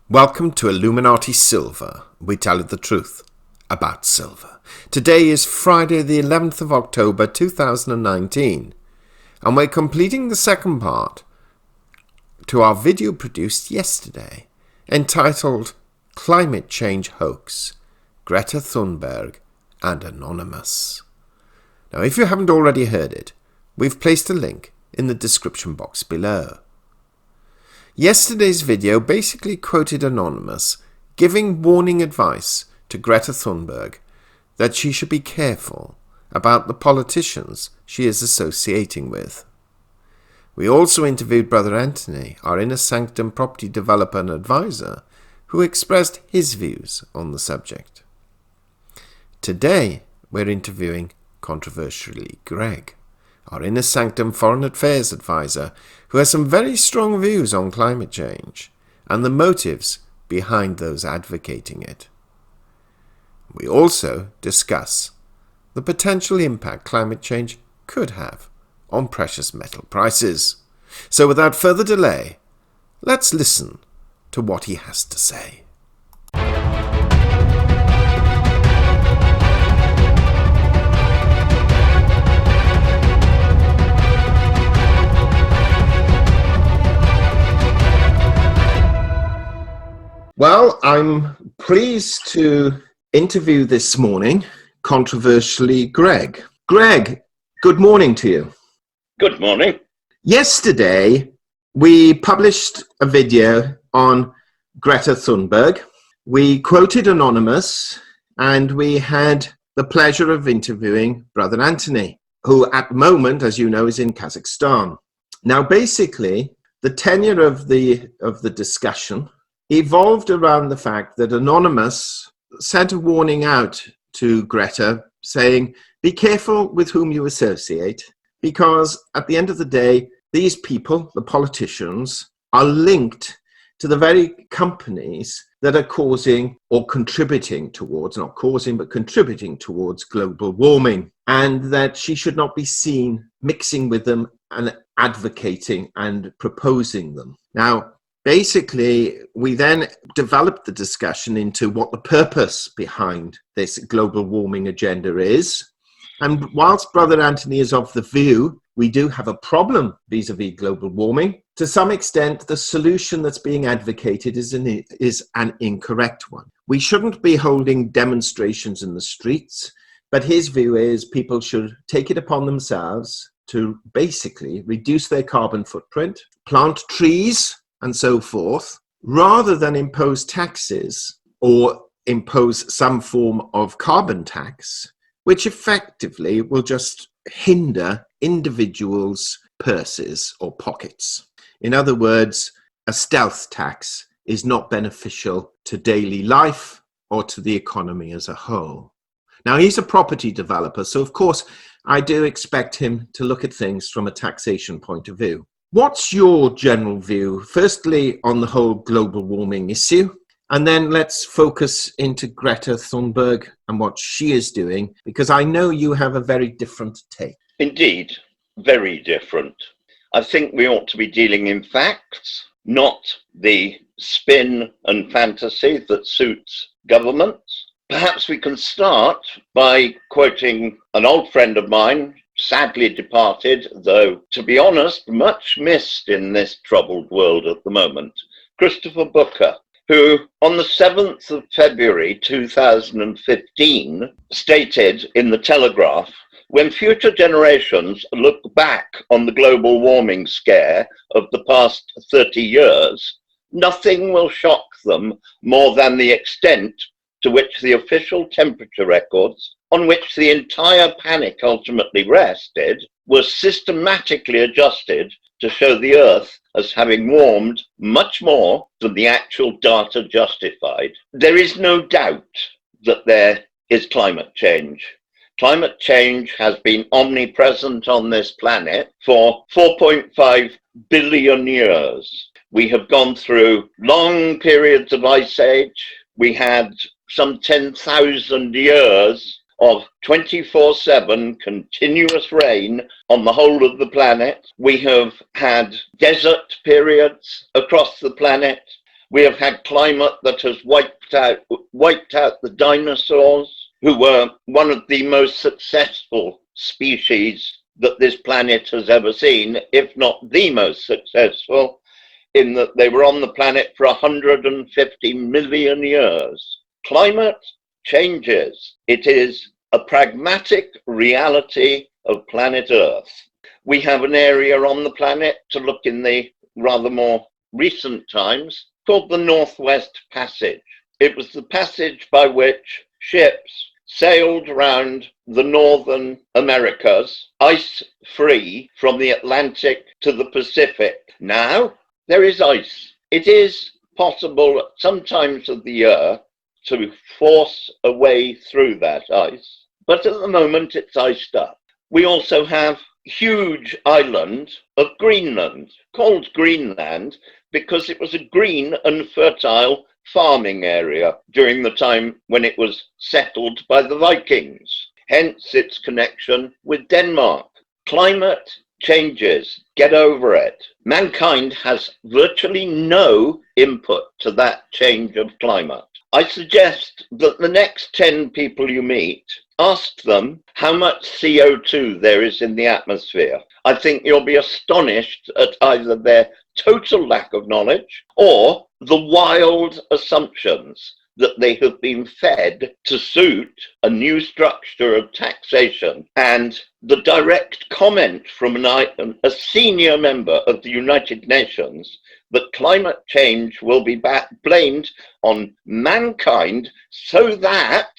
Welcome to Illuminati Silver. We tell you the truth about silver. Today is Friday the 11th of October 2019 and we're completing the second part to our video produced yesterday entitled Climate Change Hoax, Greta Thunberg and Anonymous. Now if you haven't already heard it, we've placed a link in the description box below. Yesterday's video basically quoted Anonymous giving warning advice to Greta Thunberg that she should be careful about the politicians she is associating with. We also interviewed Brother Anthony, our Inner Sanctum property developer and advisor, who expressed his views on the subject. Today we're interviewing, controversially, Greg, our Inner Sanctum Foreign Affairs advisor, who has some very strong views on climate change and the motives behind those advocating it. We also discuss the potential impact climate change could have on precious metal prices. So without further delay, let's listen to what he has to say. Well, I'm pleased to interview this morning, controversially, Greg. Greg, good morning to you. Good morning. Yesterday, we published a video on Greta Thunberg. We quoted Anonymous, and we had the pleasure of interviewing Brother Anthony, who at the moment, as you know, is in Kazakhstan. Now, basically, the tenure of the discussion evolved around the fact that Anonymous sent a warning out to Greta saying, be careful with whom you associate, because at the end of the day, these people, the politicians, are linked to the very companies that are causing or contributing towards, not causing, but contributing towards global warming, and that she should not be seen mixing with them and advocating and proposing them. Now, basically, we then developed the discussion into what the purpose behind this global warming agenda is. And whilst Brother Anthony is of the view we do have a problem vis-a-vis global warming, to some extent, the solution that's being advocated is an incorrect one. We shouldn't be holding demonstrations in the streets, but his view is people should take it upon themselves to basically reduce their carbon footprint, plant trees, and so forth, rather than impose taxes or impose some form of carbon tax, which effectively will just hinder individuals' purses or pockets. In other words, a stealth tax is not beneficial to daily life or to the economy as a whole. Now, he's a property developer, so of course, I do expect him to look at things from a taxation point of view. What's your general view, firstly, on the whole global warming issue? And then let's focus into Greta Thunberg and what she is doing, because I know you have a very different take. Indeed, very different. I think we ought to be dealing in facts, not the spin and fantasy that suits governments. Perhaps we can start by quoting an old friend of mine, sadly departed, though, to be honest, much missed in this troubled world at the moment, Christopher Booker, who on the 7th of February 2015 stated in the Telegraph, when future generations look back on the global warming scare of the past 30 years, nothing will shock them more than the extent to which the official temperature records, on which the entire panic ultimately rested, were systematically adjusted to show the Earth as having warmed much more than the actual data justified. There is no doubt that there is climate change. Climate change has been omnipresent on this planet for 4.5 billion years. We have gone through long periods of ice age. We had some 10,000 years of 24/7 continuous rain on the whole of the planet. We have had desert periods across the planet. We have had climate that has wiped out the dinosaurs, who were one of the most successful species that this planet has ever seen, if not the most successful, in that they were on the planet for 150 million years. Climate changes. It is a pragmatic reality of planet Earth. We have an area on the planet to look in the rather more recent times called the Northwest Passage. It was the passage by which ships sailed around the northern Americas, ice-free from the Atlantic to the Pacific. Now, there is ice. It is possible at some times of the year to force a way through that ice, but at the moment it's iced up. We also have huge island of Greenland, called Greenland because it was a green and fertile farming area during the time when it was settled by the Vikings, hence its connection with Denmark. Climate changes, get over it. Mankind has virtually no input to that change of climate. I suggest that the next 10 people you meet, ask them how much CO2 there is in the atmosphere. I think you'll be astonished at either their total lack of knowledge or the wild assumptions that they have been fed to suit a new structure of taxation. And the direct comment from a senior member of the United Nations that climate change will be blamed on mankind so that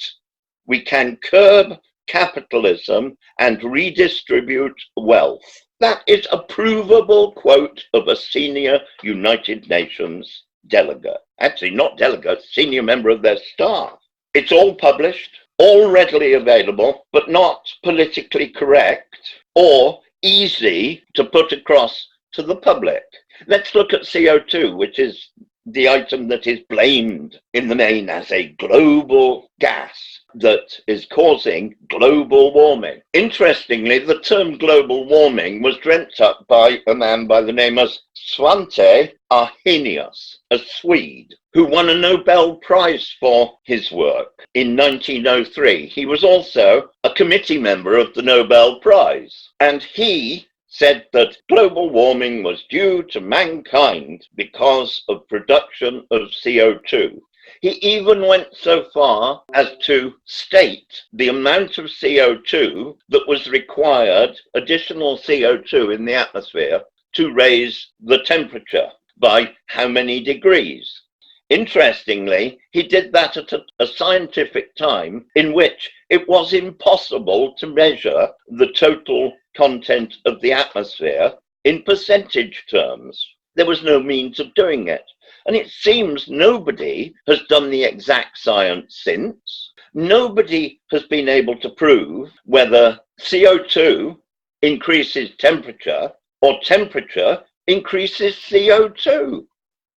we can curb capitalism and redistribute wealth. That is a provable quote of a senior United Nations delegate. Actually, not delegate, senior member of their staff. It's all published, all readily available, but not politically correct or easy to put across to the public. Let's look at CO2, which is the item that is blamed in the main as a global gas that is causing global warming. Interestingly, the term global warming was dreamt up by a man by the name of Svante Arrhenius, a Swede, who won a Nobel Prize for his work in 1903. He was also a committee member of the Nobel Prize, and he said that global warming was due to mankind because of production of CO2. He even went so far as to state the amount of CO2 that was required, additional CO2 in the atmosphere, to raise the temperature by how many degrees. Interestingly, he did that at a scientific time in which it was impossible to measure the total content of the atmosphere in percentage terms. There was no means of doing it. And it seems nobody has done the exact science since. Nobody has been able to prove whether CO2 increases temperature or temperature increases CO2.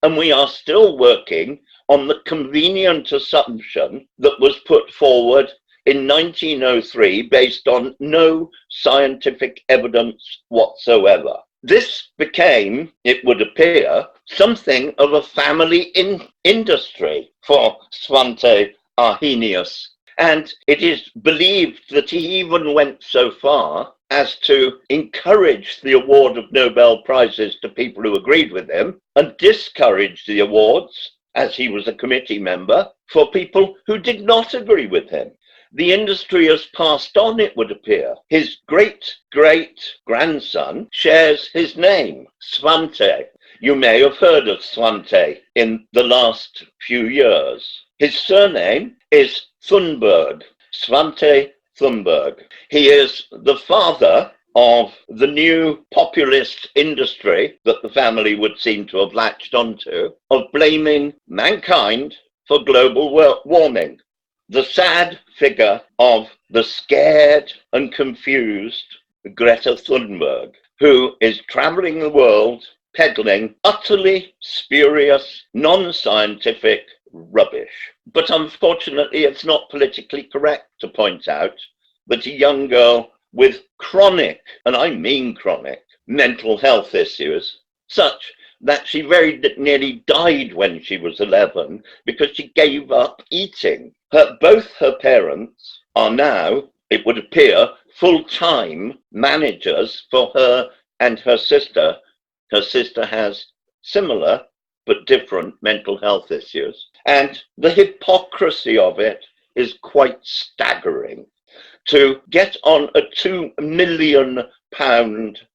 And we are still working on the convenient assumption that was put forward in 1903 based on no scientific evidence whatsoever. This became, it would appear, something of a family industry for Svante Arrhenius. And it is believed that he even went so far as to encourage the award of Nobel Prizes to people who agreed with him and discourage the awards, as he was a committee member, for people who did not agree with him. The industry has passed on, it would appear. His great-great-grandson shares his name, Svante. You may have heard of Svante in the last few years. His surname is Thunberg, Svante Thunberg. He is the father of the new populist industry that the family would seem to have latched onto, of blaming mankind for global warming. The sad figure of the scared and confused Greta Thunberg, who is traveling the world peddling utterly spurious, non-scientific rubbish. But unfortunately, it's not politically correct to point out that a young girl with chronic, and I mean chronic, mental health issues, such that she very nearly died when she was 11 because she gave up eating. Both her parents are now, it would appear, full-time managers for her and her sister. Her sister has similar but different mental health issues. And the hypocrisy of it is quite staggering. To get on a £2 million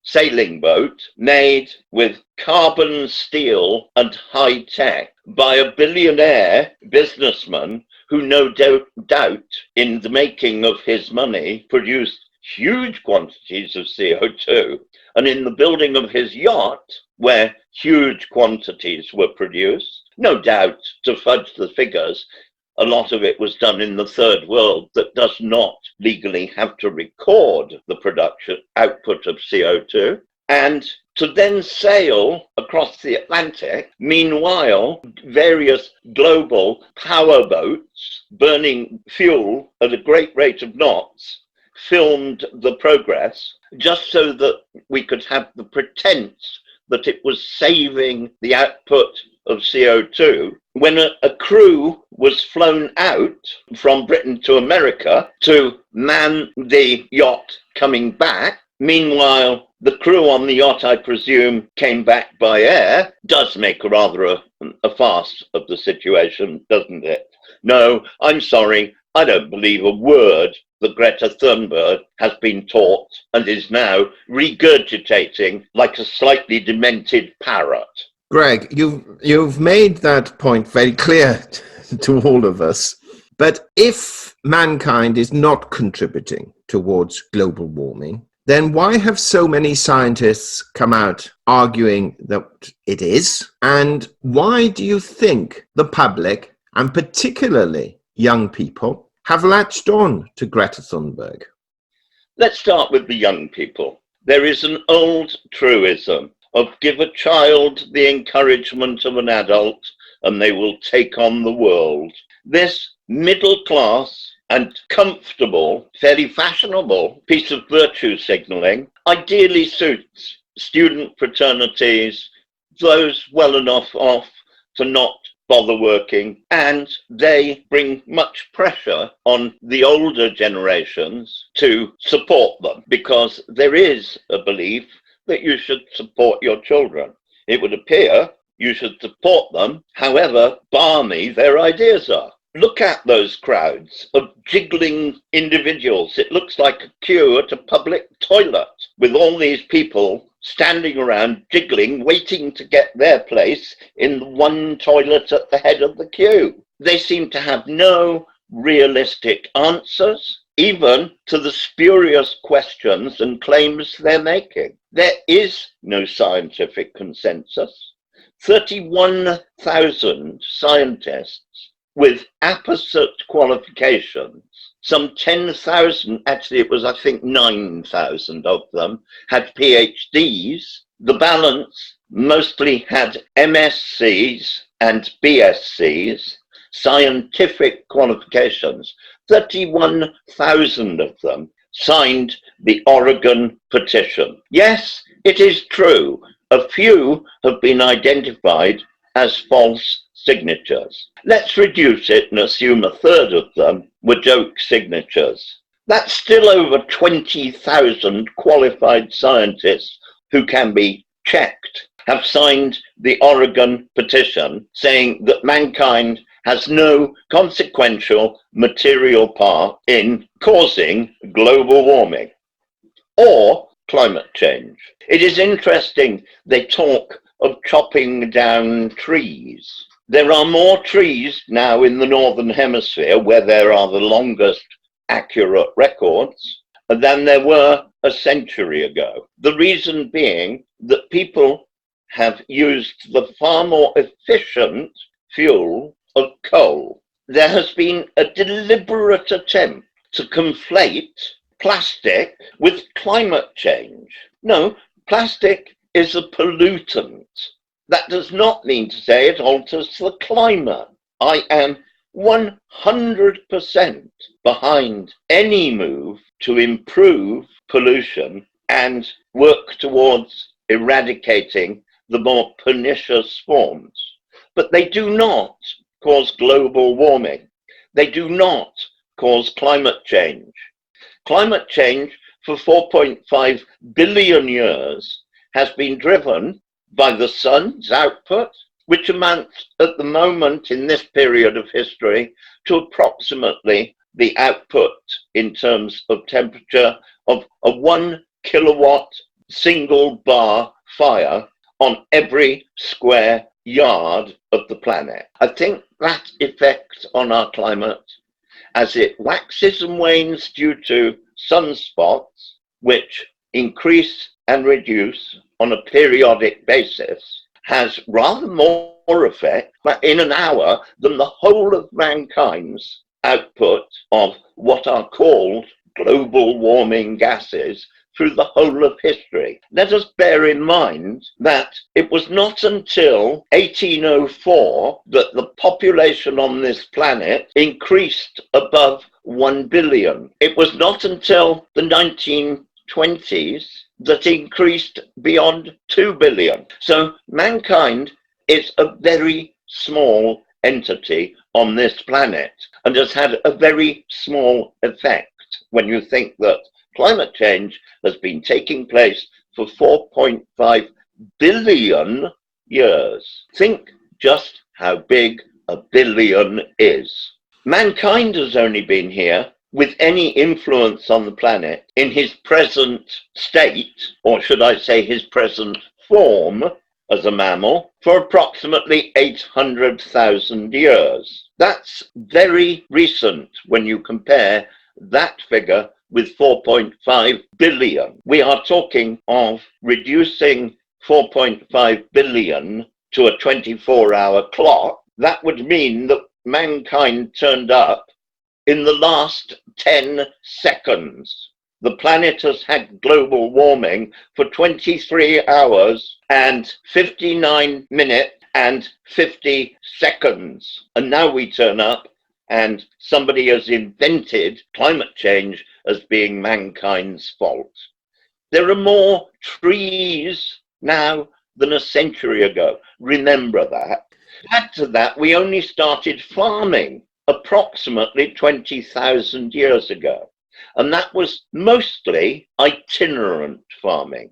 sailing boat made with carbon steel and high tech by a billionaire businessman who no doubt in the making of his money produced huge quantities of CO2, and in the building of his yacht where huge quantities were produced, no doubt to fudge the figures, a lot of it was done in the third world that does not legally have to record the production output of CO2, and to then sail across the Atlantic. Meanwhile, various global power boats burning fuel at a great rate of knots filmed the progress just so that we could have the pretense that it was saving the output of CO2, when a crew was flown out from Britain to America to man the yacht coming back. Meanwhile, the crew on the yacht, I presume, came back by air. Does make rather a farce of the situation, doesn't it? No, I'm sorry, I don't believe a word that Greta Thunberg has been taught and is now regurgitating like a slightly demented parrot. Greg, you've made that point very clear to all of us. But if mankind is not contributing towards global warming, then why have so many scientists come out arguing that it is? And why do you think the public, and particularly young people, have latched on to Greta Thunberg? Let's start with the young people. There is an old truism of give a child the encouragement of an adult and they will take on the world. This middle class and comfortable, fairly fashionable piece of virtue signaling ideally suits student fraternities, those well enough off to not bother working, and they bring much pressure on the older generations to support them, because there is a belief that you should support your children. It would appear you should support them however balmy their ideas are. Look at those crowds of jiggling individuals. It looks like a queue at a public toilet with all these people standing around jiggling, waiting to get their place in the one toilet at the head of the queue. They seem to have no realistic answers, even to the spurious questions and claims they're making. There is no scientific consensus. 31,000 scientists with apposite qualifications, some 10,000, actually it was I think 9,000 of them, had PhDs. The balance mostly had MScs and BScs, scientific qualifications. 31,000 of them signed the Oregon petition. Yes, it is true, a few have been identified as false signatures. Let's reduce it and assume a third of them were joke signatures. That's still over 20,000 qualified scientists who can be checked, have signed the Oregon petition saying that mankind has no consequential material part in causing global warming or climate change. It is interesting they talk of chopping down trees. There are more trees now in the Northern Hemisphere, where there are the longest accurate records, than there were a century ago. The reason being that people have used the far more efficient fuel of coal. There has been a deliberate attempt to conflate plastic with climate change. No, plastic is a pollutant. That does not mean to say it alters the climate. I am 100% behind any move to improve pollution and work towards eradicating the more pernicious forms. But they do not cause global warming. They do not cause climate change. Climate change for 4.5 billion years has been driven by the sun's output, which amounts at the moment in this period of history to approximately the output in terms of temperature of a 1 kilowatt single bar fire on every square yard of the planet. I think that effect on our climate, as it waxes and wanes due to sunspots, which increase and reduce on a periodic basis, has rather more effect in an hour than the whole of mankind's output of what are called global warming gases through the whole of history. Let us bear in mind that it was not until 1804 that the population on this planet increased above 1 billion. It was not until the 1920s that increased beyond 2 billion. So mankind is a very small entity on this planet and has had a very small effect when you think that climate change has been taking place for 4.5 billion years. Think just how big a billion is. Mankind has only been here with any influence on the planet in his present state, or should I say his present form as a mammal, for approximately 800,000 years. That's very recent when you compare that figure with 4.5 billion. We are talking of reducing 4.5 billion to a 24-hour clock. That would mean that mankind turned up in the last 10 seconds. The planet has had global warming for 23 hours and 59 minutes and 50 seconds. And now we turn up and somebody has invented climate change as being mankind's fault. There are more trees now than a century ago. Remember that. Add to that, we only started farming approximately 20,000 years ago. And that was mostly itinerant farming.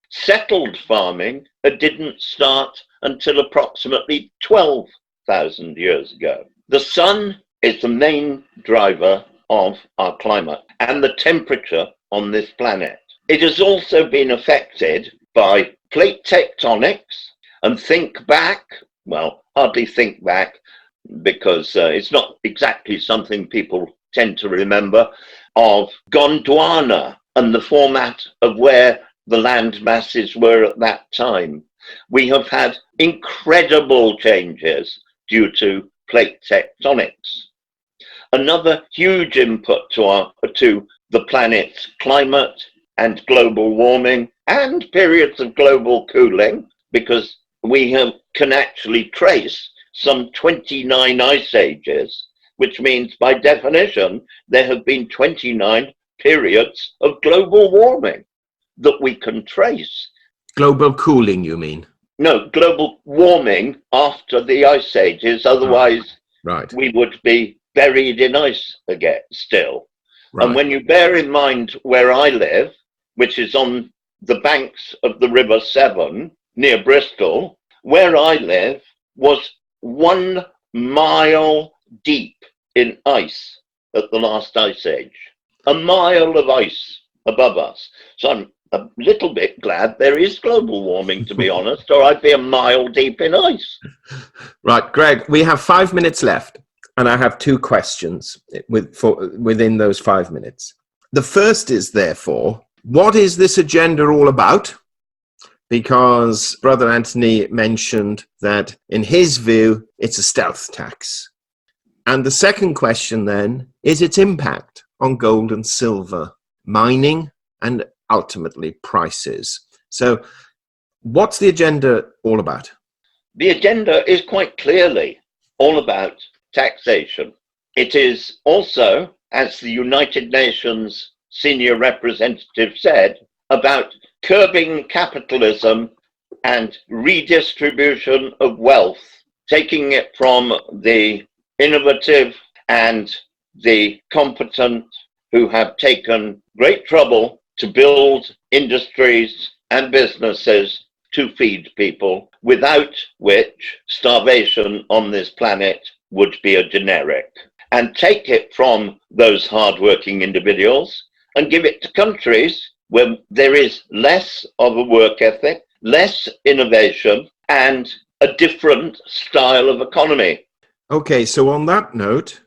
Settled farming didn't start until approximately 12,000 years ago. The sun is the main driver of our climate and the temperature on this planet. It has also been affected by plate tectonics, and think back, well, hardly think back, because it's not exactly something people tend to remember, of Gondwana and the format of where the land masses were at that time. We have had incredible changes due to plate tectonics. Another huge input to the planet's climate and global warming and periods of global cooling, because we can actually trace some 29 ice ages, which means by definition there have been 29 periods of global warming that we can trace. Global cooling, you mean? No, global warming after the ice ages, otherwise right. We would be buried in ice again still. Right. And when you bear in mind where I live, which is on the banks of the River Severn near Bristol, where I live was 1 mile deep in ice at the last ice age. A mile of ice above us. So I'm a little bit glad there is global warming, to be honest, or I'd be a mile deep in ice. Right, Greg, we have 5 minutes left, and I have 2 questions within those 5 minutes. The first is, therefore, what is this agenda all about? Because Brother Anthony mentioned that, in his view, it's a stealth tax. And the second question, then, is its impact on gold and silver, mining, and ultimately prices. So what's the agenda all about? The agenda is quite clearly all about taxation. It is also, as the United Nations senior representative said, about curbing capitalism and redistribution of wealth, taking it from the innovative and the competent who have taken great trouble to build industries and businesses to feed people, without which starvation on this planet would be a generic, and take it from those hardworking individuals and give it to countries where there is less of a work ethic, less innovation, and a different style of economy. Okay, so on that note,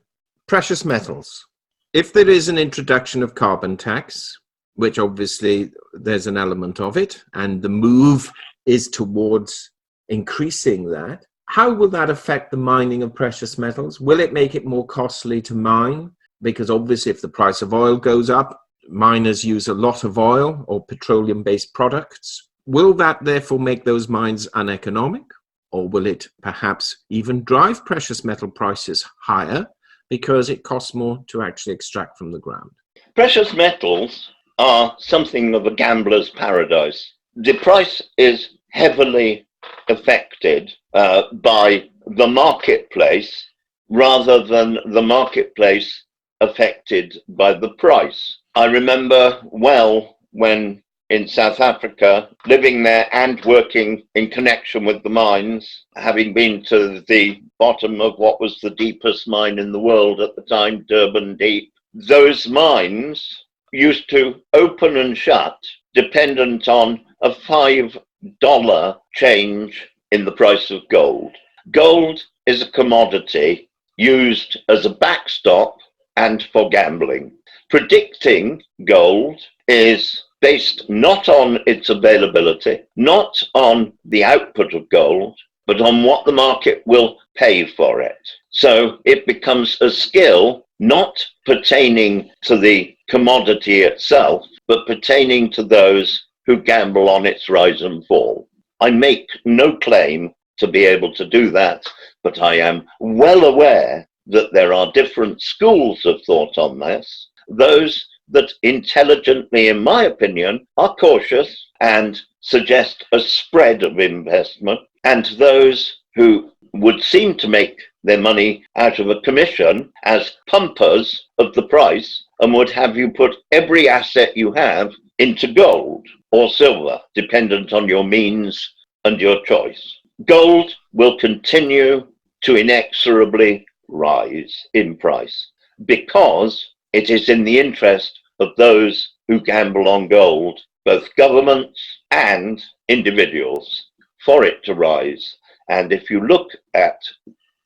precious metals. If there is an introduction of carbon tax, which obviously there's an element of it, and the move is towards increasing that, how will that affect the mining of precious metals? Will it make it more costly to mine? Because obviously if the price of oil goes up, miners use a lot of oil or petroleum-based products. Will that therefore make those mines uneconomic? Or will it perhaps even drive precious metal prices higher because it costs more to actually extract from the ground? Precious metals are something of a gambler's paradise. The price is heavily affected by the marketplace rather than the marketplace affected by the price. I remember well when in South Africa, living there and working in connection with the mines, having been to the bottom of what was the deepest mine in the world at the time, Durban Deep. Those mines used to open and shut dependent on a $5 change in the price of gold. Gold is a commodity used as a backstop and for gambling. Predicting gold is based not on its availability, not on the output of gold, but on what the market will pay for it. So it becomes a skill not pertaining to the commodity itself, but pertaining to those who gamble on its rise and fall. I make no claim to be able to do that, but I am well aware that there are different schools of thought on this. Those that intelligently, in my opinion, are cautious and suggest a spread of investment, and those who would seem to make their money out of a commission as pumpers of the price and would have you put every asset you have into gold or silver, dependent on your means and your choice. Gold will continue to inexorably rise in price because it is in the interest of those who gamble on gold, both governments and individuals, for it to rise. And if you look at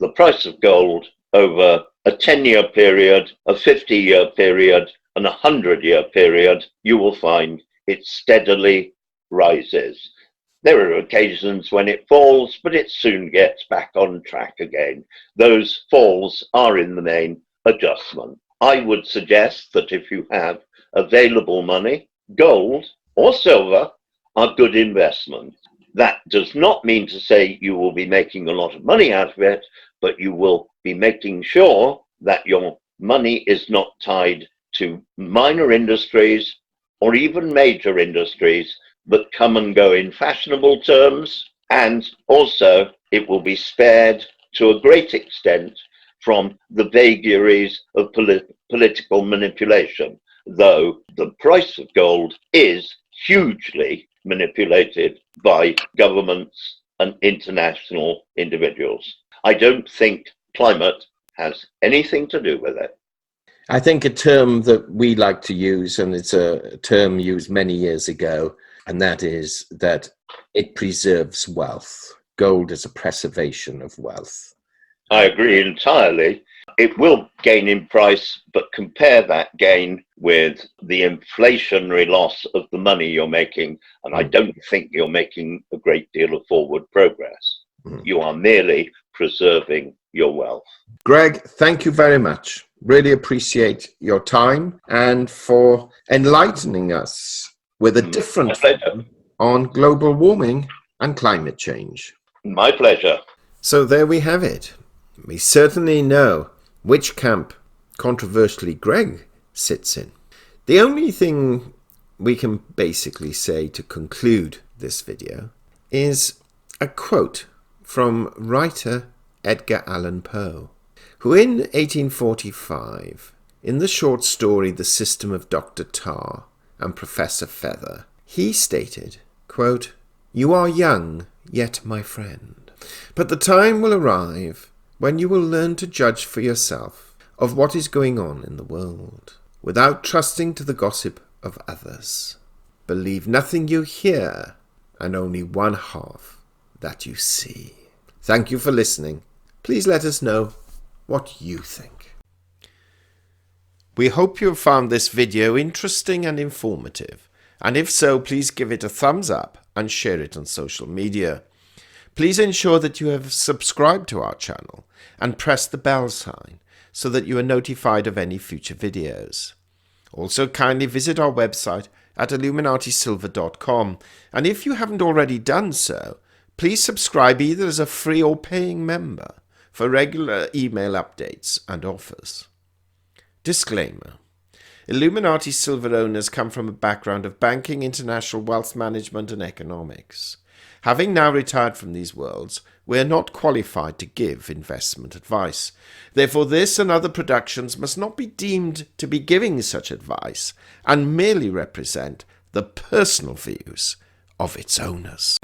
the price of gold over a 10-year period, a 50-year period, and a 100-year period, you will find it steadily rises. There are occasions when it falls, but it soon gets back on track again. Those falls are in the main adjustment. I would suggest that if you have available money, gold or silver are good investments. That does not mean to say you will be making a lot of money out of it, but you will be making sure that your money is not tied to minor industries or even major industries that come and go in fashionable terms, and also it will be spared to a great extent from the vagaries of political manipulation, though the price of gold is hugely manipulated by governments and international individuals. I don't think climate has anything to do with it. I think a term that we like to use, and it's a term used many years ago, and that is that it preserves wealth. Gold is a preservation of wealth. I agree entirely. It will gain in price, but compare that gain with the inflationary loss of the money you're making, and I don't think you're making a great deal of forward progress. You are merely preserving your wealth. Greg, thank you very much. Really appreciate your time and for enlightening us with a different view on global warming and climate change. My pleasure. So there we have it. We certainly know which camp, controversially, Greg sits in. The only thing we can basically say to conclude this video is a quote from writer Edgar Allan Poe, who in 1845, in the short story The System of Dr Tarr and Professor Fether, he stated, quote, "You are young, yet my friend, but the time will arrive when you will learn to judge for yourself of what is going on in the world, without trusting to the gossip of others. Believe nothing you hear, and only one half that you see." Thank you for listening. Please let us know what you think. We hope you have found this video interesting and informative, and if so, please give it a thumbs up and share it on social media. Please ensure that you have subscribed to our channel and press the bell sign so that you are notified of any future videos. Also, kindly visit our website at illuminatisilver.com, and if you haven't already done so, please subscribe either as a free or paying member for regular email updates and offers. Disclaimer: Illuminati Silver owners come from a background of banking, international wealth management and economics. Having now retired from these worlds, we are not qualified to give investment advice. Therefore, this and other productions must not be deemed to be giving such advice and merely represent the personal views of its owners.